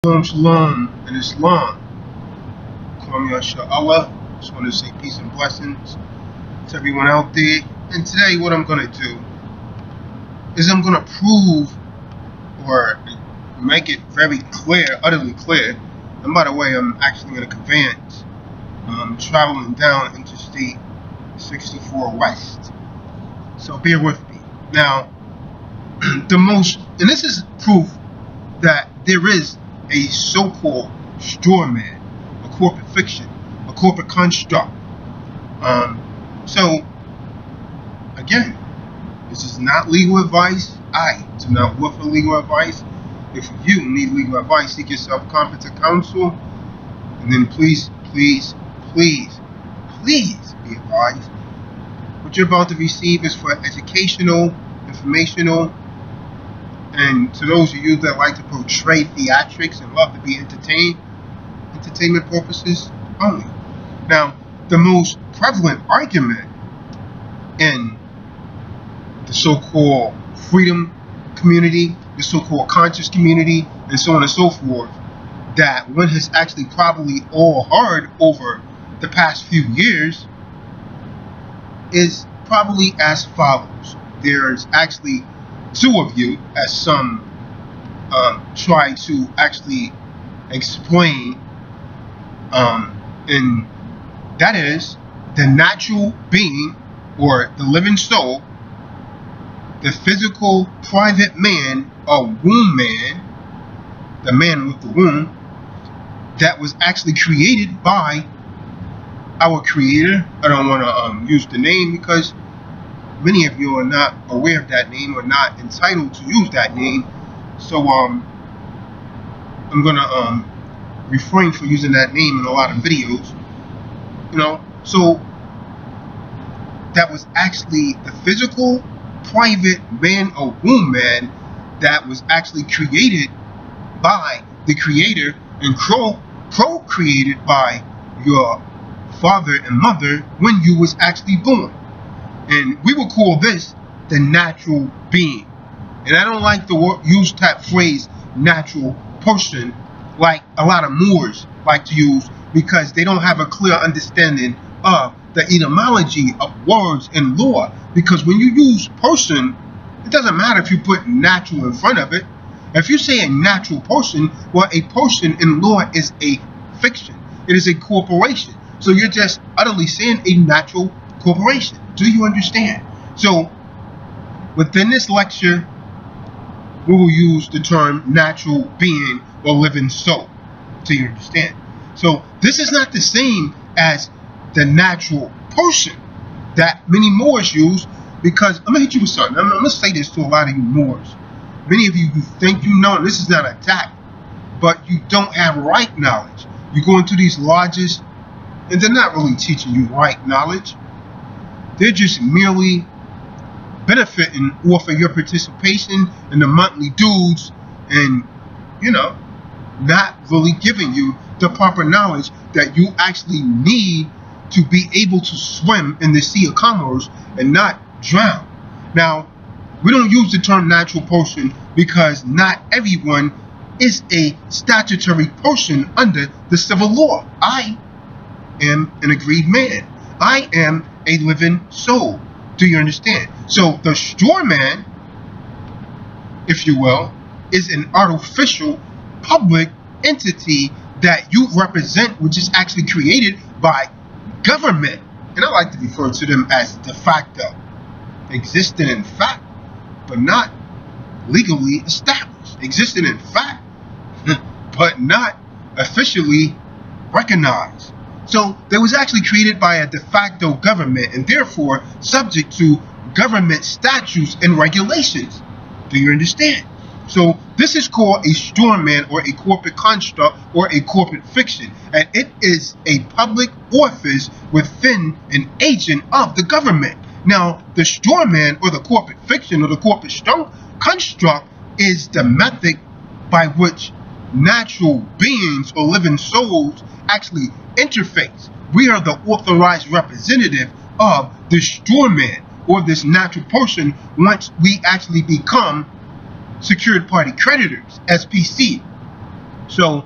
Shalom in Islam. Call me Allah. Just want to say peace and blessings to everyone out there. And today what I'm going to do is I'm going to prove or make it very clear, utterly clear. And by the way, I'm actually in a conveyance traveling down Interstate 64 West. So bear with me. Now, and this is proof that there is a so-called strawman, a corporate fiction, a corporate construct. So, again, this is not legal advice. I do not offer legal advice. If you need legal advice, seek yourself competent counsel. And then please be advised. What you're about to receive is for educational, informational, and to those of you that like to portray theatrics and love to be entertained, entertainment purposes only. Now, the most prevalent argument in the so-called freedom community, the so-called conscious community, and so on and so forth, that one has actually probably all heard over the past few years is probably as follows. There's actually two of you, as some try to actually explain, and that is the natural being or the living soul, the physical private man or womb man, the man with the womb, that was actually created by our Creator. I don't want to use the name because many of you are not aware of that name or not entitled to use that name. So I'm gonna refrain from using that name in a lot of videos. So that was actually the physical private man or womb man that was actually created by the Creator and procreated by your father and mother when you was actually born. And we will call this the natural being. And I don't like to use that phrase natural person like a lot of Moors like to use, because they don't have a clear understanding of the etymology of words in law. Because when you use person, it doesn't matter if you put natural in front of it. If you say a natural person, well, a person in law is a fiction. It is a corporation. So you're just utterly saying a natural corporation. Do you understand? So within this lecture, we will use the term natural being or living soul. Do you understand? So this is not the same as the natural person that many Moors use, because I'm going to hit you with something. I'm going to say this to a lot of you Moors. Many of you who think you know, and this is not an attack, but you don't have right knowledge. You go into these lodges, and they're not really teaching you right knowledge. They're just merely benefiting off of your participation in the monthly dues and, not really giving you the proper knowledge that you actually need to be able to swim in the sea of commerce and not drown. Now, we don't use the term natural person because not everyone is a statutory person under the civil law. I am an agreed man. I am a living soul. Do you understand? So the straw man, if you will, is an artificial public entity that you represent, which is actually created by government. And I like to refer to them as de facto, existing in fact, but not legally established. Existing in fact, but not officially recognized. So they was actually created by a de facto government and therefore subject to government statutes and regulations. Do you understand? So this is called a strawman or a corporate construct or a corporate fiction, and it is a public office within an agent of the government. Now, the strawman or the corporate fiction or the corporate construct is the method by which natural beings or living souls actually interface. We are the authorized representative of the strawman or this natural person once we actually become secured party creditors, SPC. So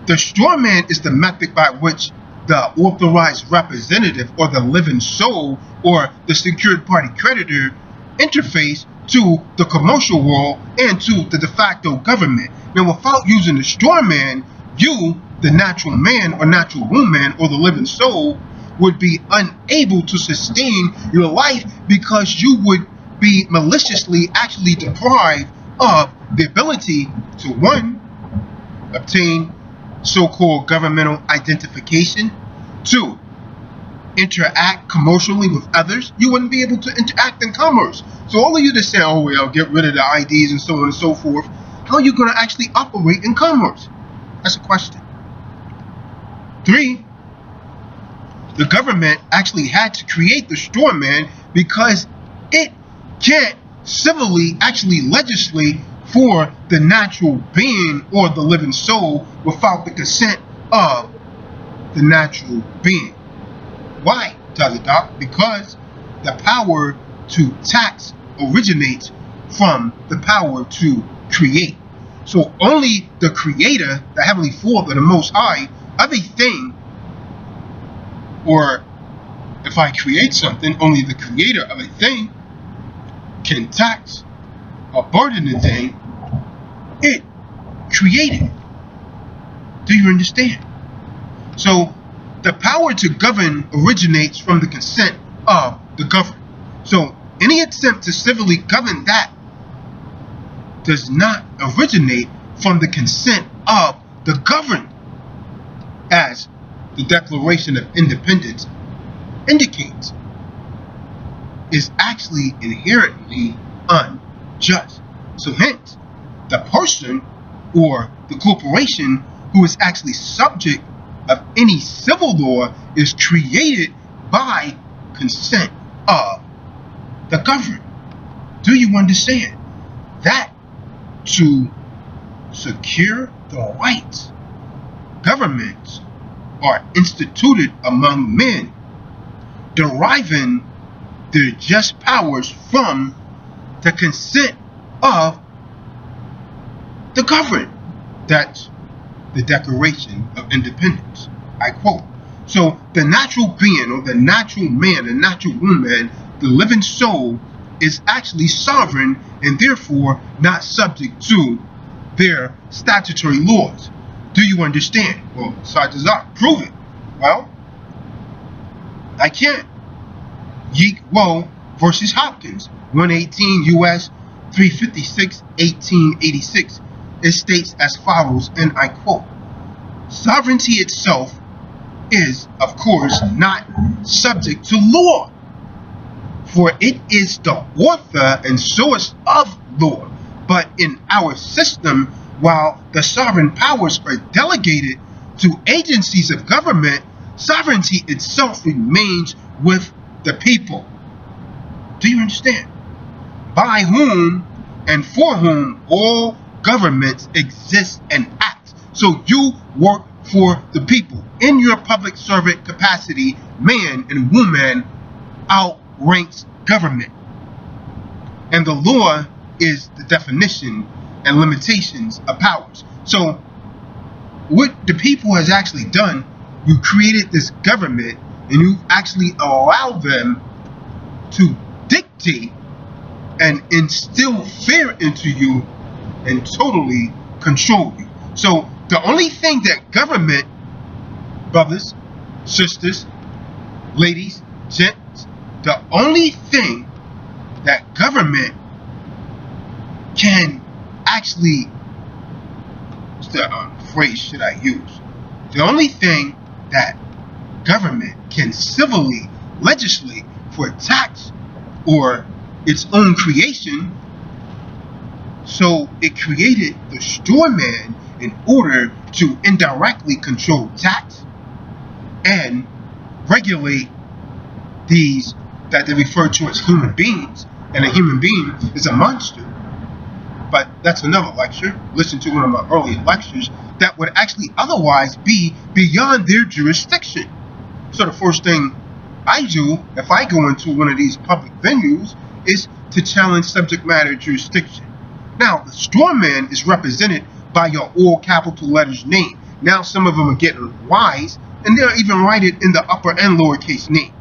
the straw man is the method by which the authorized representative or the living soul or the secured party creditor interface to the commercial world and to the de facto government. Now, without using the straw man, you, the natural man or natural woman or the living soul, would be unable to sustain your life because you would be maliciously actually deprived of the ability to, one, obtain so-called governmental identification, two, interact commercially with others. You wouldn't be able to interact in commerce. So all of you that say, oh well, get rid of the IDs and so on and so forth, how are you going to actually operate in commerce? That's a question. Three, the government actually had to create the straw man because it can't civilly actually legislate for the natural being or the living soul without the consent of the natural being. Why, Tazadaq? Because the power to tax originates from the power to create. So only the creator, the heavenly Father, the Most High, of a thing, or if I create something, only the creator of a thing can tax or burden the thing it created. Do you understand? So the power to govern originates from the consent of the governed. So any attempt to civilly govern that does not originate from the consent of the governed, as the Declaration of Independence indicates, is actually inherently unjust. So hence, the person or the corporation who is actually subject of any civil law is created by consent of the governed. Do you understand? That to secure the rights, governments are instituted among men, deriving their just powers from the consent of the governed. That's the Declaration of Independence. I quote. So the natural being or the natural man, the natural woman, the living soul is actually sovereign and therefore not subject to their statutory laws. Do you understand? Well, Tazadaq, prove it. Well, I can't. Yeek Woe versus Hopkins, 118 U.S. 356, 1886. It states as follows, and I quote, sovereignty itself is, of course, not subject to law, for it is the author and source of law. But in our system, while the sovereign powers are delegated to agencies of government, sovereignty itself remains with the people. Do you understand? By whom and for whom all governments exist and act. So you work for the people. In your public servant capacity, man and woman outranks government. And the law is the definition and limitations of powers. So what the people has actually done, you created this government and you actually allow them to dictate and instill fear into you and totally control you. So the only thing that government, brothers, sisters, ladies, gents, the only thing that government can actually, what's the phrase should I use? The only thing that government can civilly legislate for tax or its own creation. So it created the straw man in order to indirectly control tax and regulate these that they refer to as human beings. And a human being is a monster. But that's another lecture. Listen to one of my earlier lectures that would actually otherwise be beyond their jurisdiction. So the first thing I do if I go into one of these public venues is to challenge subject matter jurisdiction. Now, the straw man is represented by your all capital letters name. Now some of them are getting wise, and they'll even write it in the upper and lowercase name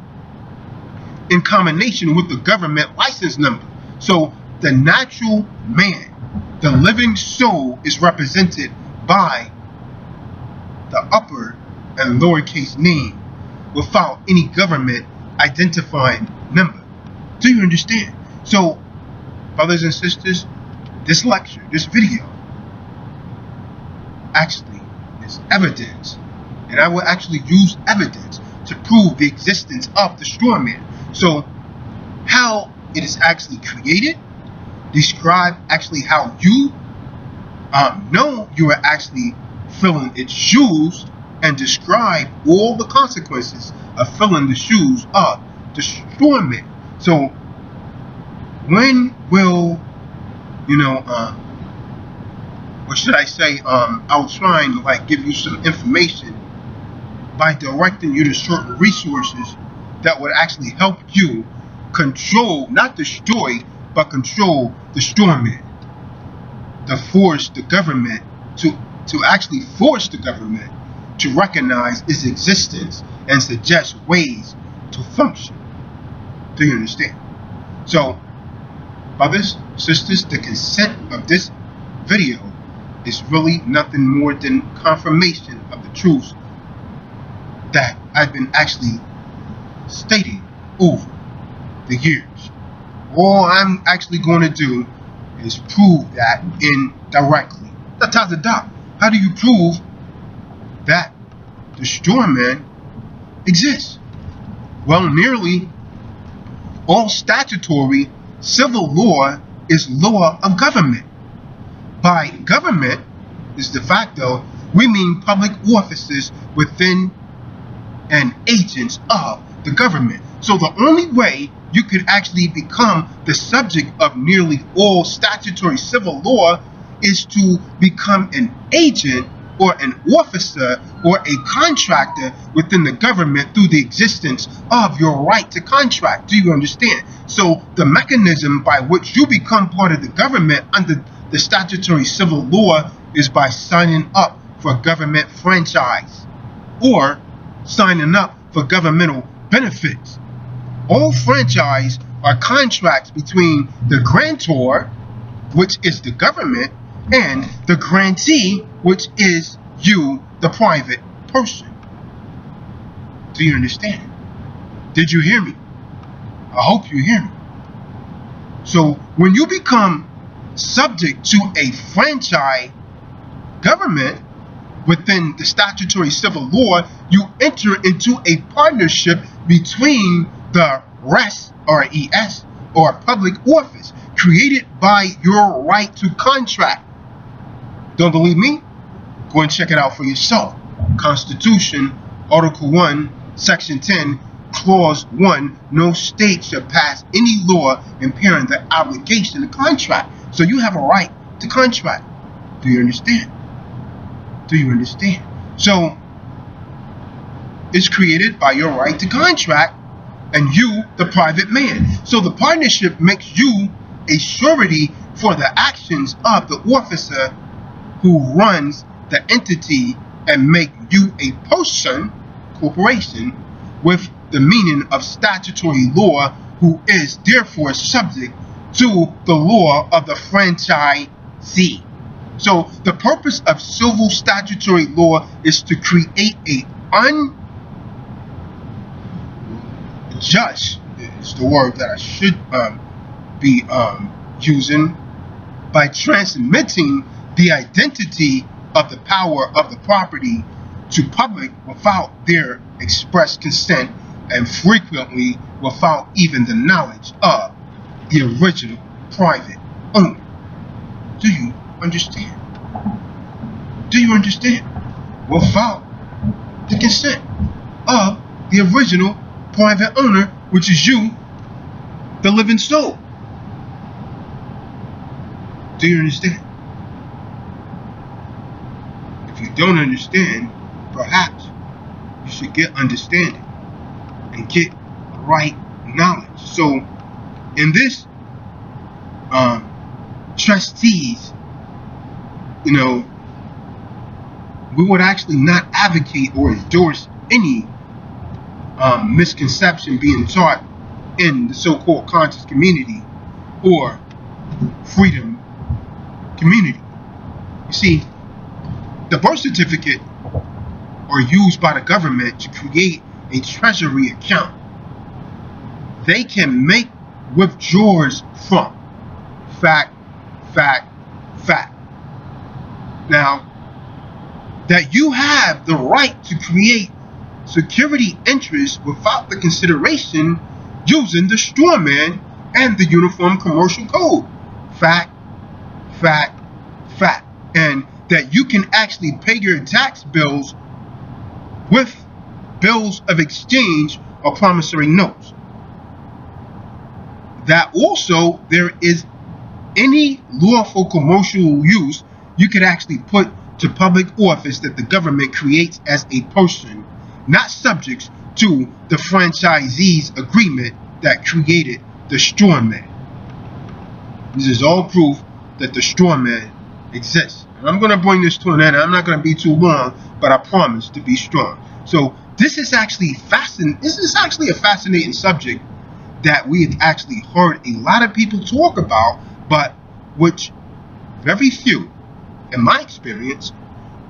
in combination with the government license number. So the natural man, the living soul, is represented by the upper and lowercase name without any government identifying number. Do you understand? So, brothers and sisters, this lecture, this video, actually is evidence, and I will actually use evidence to prove the existence of the Strawman. So, how it is actually created, describe actually how you know you are actually filling its shoes, and describe all the consequences of filling the shoes of the Strawman. So when will, or should I say, I'll try and like give you some information by directing you to certain resources that would actually help you control, not destroy, but control the Strawman. To force the government to actually force the government to recognize its existence and suggest ways to function. Do you understand? So, brothers, sisters, the consent of this video is really nothing more than confirmation of the truths that I've been actually stating over the years. All I'm actually going to do is prove that indirectly. The Tazadaq. How do you prove that the Strawman exists? Well, nearly all statutory civil law is law of government. By government is de facto, we mean public offices within and agents of the government. So the only way you could actually become the subject of nearly all statutory civil law is to become an agent or an officer or a contractor within the government through the existence of your right to contract. Do you understand? So the mechanism by which you become part of the government under the statutory civil law is by signing up for government franchise or signing up for governmental benefits. All franchise are contracts between the grantor, which is the government, and the grantee, which is you, the private person. Do you understand? Did you hear me? I hope you hear me. So when you become subject to a franchise government within the statutory civil law, you enter into a partnership between the res or ES or public office created by your right to contract. Don't believe me? Go and check it out for yourself. Constitution, Article 1, Section 10, Clause 1, no state shall pass any law impairing the obligation to contract. So you have a right to contract. Do you understand? Do you understand? So it's created by your right to contract and you, the private man. So the partnership makes you a surety for the actions of the officer who runs the entity and make you a person, corporation, with the meaning of statutory law, who is therefore subject to the law of the franchisee. So the purpose of civil statutory law is to create a unjust, is the word that I should be using, by transmitting the identity of the power of the property to public without their express consent and frequently without even the knowledge of the original private owner. Do you understand? Do you understand? Without the consent of the original private owner, which is you, the living soul. Do you understand? If you don't understand, perhaps you should get understanding and get right knowledge. So in this trustees, we would actually not advocate or endorse any misconception being taught in the so-called conscious community or freedom community. You see, the birth certificate are used by the government to create a treasury account they can make withdrawals from. Fact. Now, that you have the right to create security interests without the consideration using the Strawman and the Uniform Commercial Code. Fact. And that you can actually pay your tax bills with bills of exchange or promissory notes. That also there is any lawful commercial use you could actually put to public office that the government creates as a person, not subject to the franchisee's agreement that created the Strawman. This is all proof that the Strawman exists. And I'm going to bring this to an end. I'm not going to be too long, but I promise to be strong. So this is actually a fascinating subject that we have actually heard a lot of people talk about, but which very few, in my experience,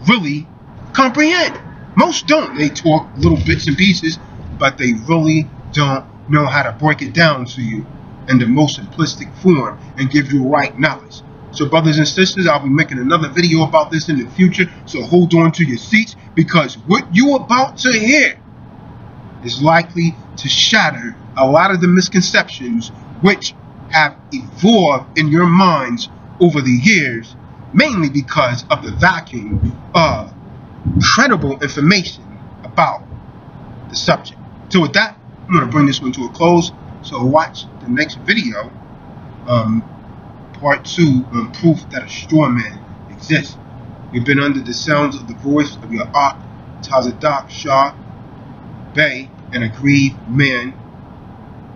really comprehend. Most don't. They talk little bits and pieces, but they really don't know how to break it down to you in the most simplistic form and give you right knowledge. So brothers and sisters, I'll be making another video about this in the future, so hold on to your seats, because what you're about to hear is likely to shatter a lot of the misconceptions which have evolved in your minds over the years, mainly because of the vacuum of credible information about the subject. So with that, I'm going to bring this one to a close. So watch the next video, part 2, on proof that a Strawman exists. You've been under the sounds of the voice of your Ak, Tazadaq Shah Bey, an aggrieved man.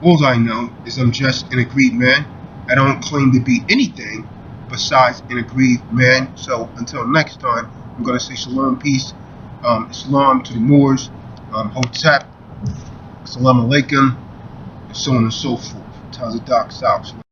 All I know is I'm just an aggrieved man. I don't claim to be anything besides an aggrieved man. So until next time, I'm going to say shalom, peace, Islam to the Moors, Hotep, Assalamu alaikum, and so on and so forth. Tazadaq South.